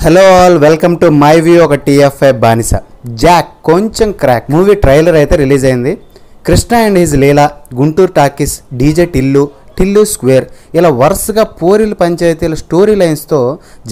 Hello all welcome to my view ఒక TFI బానిస Jack కొంచెం క్రాక్ మూవీ ట్రైలర్ అయితే రిలీజ్ అయింది. Krishna and his Leela, Guntur talkies, DJ Tillu square ఇలా వరుసగా పోరీల పంచాయతీల స్టోరీ లైన్స్తో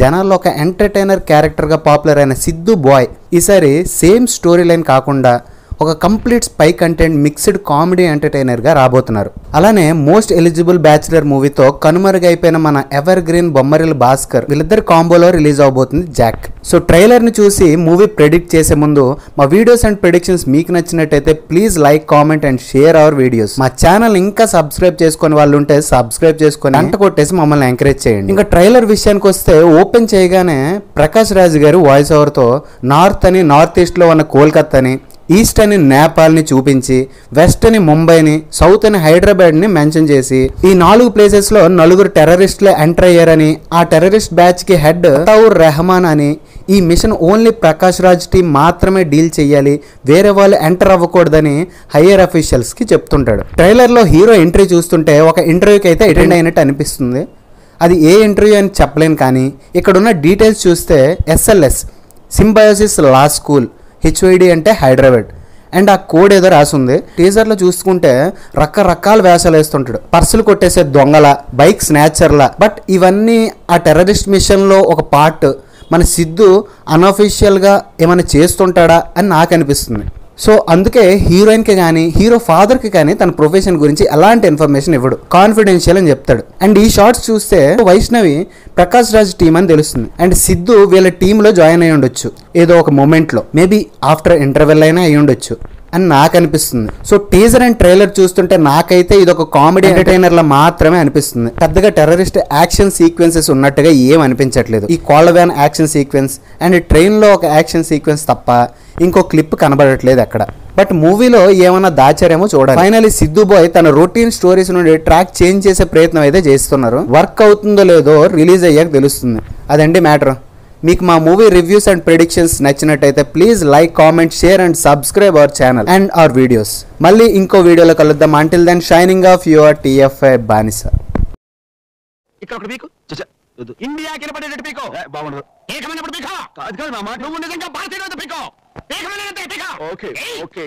జనాల్లో ఒక ఎంటర్టైనర్ క్యారెక్టర్గా పాపులర్ అయిన సిద్ధు బాయ్ ఈసారి సేమ్ స్టోరీ లైన్ కాకుండా ఒక complete spy content mixed comedy ఎంటర్టైనర్గా రాబోతున్నారు. అలానే మోస్ట్ ఎలిజిబుల్ బ్యాచులర్ మూవీతో కనుమరుగైపోయిన మన ఎవర్ గ్రీన్ బొమ్మరిల్ భాస్కర్ వీళ్ళిద్దరు కాంబోలో రిలీజ్ అవబోతుంది జాక్. సో ట్రైలర్ని చూసి మూవీ ప్రెడిక్ట్ చేసే ముందు మా వీడియోస్ అండ్ ప్రెడిక్షన్స్ మీకు నచ్చినట్టయితే please like, comment and share our videos. మా ఛానల్ ఇంకా సబ్స్క్రైబ్ చేసుకుని వాళ్ళు ఉంటే సబ్స్క్రైబ్ చేసుకొని గంట కొట్టేసి మమ్మల్ని ఎంకరేజ్ చేయండి. ఇంకా ట్రైలర్ విషయానికి వస్తే ఓపెన్ చేయగానే ప్రకాష్ రాజ్ గారు వాయిస్ ఓవర్తో నార్త్ అని నార్త్ ఈస్ట్లో ఉన్న కోల్కత్తాని, ఈస్ట్ అని నేపాల్ని చూపించి వెస్ట్ అని ముంబైని, సౌత్ అని హైదరాబాద్ని మెన్షన్ చేసి ఈ 4 ప్లేసెస్లో 4 టెర్రరిస్టులు ఎంటర్ అయ్యారని, ఆ టెర్రరిస్ట్ బ్యాచ్కి హెడ్ అతౌర్ రెహమాన్ అని, ఈ mission only Prakash Raj team మాత్రమే డీల్ చేయాలి, వేరే వాళ్ళు ఎంటర్ అవ్వకూడదని హయ్యర్ అఫీషియల్స్కి చెప్తుంటాడు. ట్రైలర్లో హీరో ఎంట్రీ చూస్తుంటే ఒక ఇంటర్వ్యూకి అయితే అటెండ్ అయినట్టు అనిపిస్తుంది. అది ఏ ఇంటర్వ్యూ అని చెప్పలేను, కానీ ఇక్కడున్న డీటెయిల్స్ చూస్తే SLS సింబయోసిస్ లా స్కూల్, HYD అంటే హైదరాబాద్ అండ్ ఆ కోడ్ ఏదో రాసి ఉంది. టీజర్లో చూసుకుంటే రకరకాల వేషాలు వేస్తుంటాడు, పర్సులు కొట్టేసే దొంగల, బైక్ స్నాచర్ల. బట్ ఇవన్నీ ఆ టెర్రరిస్ట్ మిషన్లో ఒక పార్ట్. మన సిద్ధు అన్అఫీషియల్గా ఏమైనా చేస్తుంటాడా అని నాకు అనిపిస్తుంది. సో అందుకే హీరోయిన్కి కానీ హీరో ఫాదర్కి కానీ తన ప్రొఫెషన్ గురించి ఎలాంటి ఇన్ఫర్మేషన్ ఇవ్వడు, కాన్ఫిడెన్షియల్ అని చెప్తాడు. అండ్ ఈ షార్ట్స్ చూస్తే వైష్ణవి ప్రకాష్ రాజ్ టీం అని తెలుస్తుంది. అండ్ సిద్ధు వీళ్ళ టీంలో జాయిన్ అయ్యి ఉండొచ్చు ఏదో ఒక మూమెంట్లో, మేబీ ఆఫ్టర్ ఇంటర్వెల్ అయినా అయ్యి ఉండొచ్చు అని నాకు అనిపిస్తుంది. సో టీజర్ అండ్ ట్రైలర్ చూస్తుంటే నాకైతే ఇది ఒక కామెడీ ఎంటర్టైనర్లా మాత్రమే అనిపిస్తుంది. పెద్దగా టెర్రరిస్ట్ యాక్షన్ సీక్వెన్సెస్ ఉన్నట్టుగా ఏం అనిపించట్లేదు. ఈ కోళ్ళ వ్యాన్ యాక్షన్ సీక్వెన్స్ అండ్ ట్రైన్లో ఒక యాక్షన్ సీక్వెన్స్ తప్ప ఇంకో క్లిప్ కనబడట్లేదు అక్కడ. బట్ మూవీలో ఏమైనా దాచారేమో చూడాలి. ఫైనలీ సిద్ధు బాయ్ తన రొటీన్ స్టోరీస్ నుండి ట్రాక్ చేంజ్ చేసే ప్రయత్నం అయితే చేస్తున్నారు. వర్క్ అవుతుందో లేదో రిలీజ్ అయ్యాక తెలుస్తుంది. అదండి మ్యాటర్. మీకు మా మూవీ రివ్యూస్ అండ్ ప్రెడిక్షన్స్ నచ్చినట్టయితే please like, comment, share and subscribe our channel and our videos. మళ్ళీ ఇంకో వీడియోలో కలుద్దాం. Until then shining of your TFI బానిస. ఇండియా కినపడేటట్టు పీకో బాగుండదు. ఏకమైనప్పుడు పీకో కాదు కాదు మామ, నువ్వు నిజంగా భారతీయుడు పీకో. ఏకమైన పీకో. Okay okay.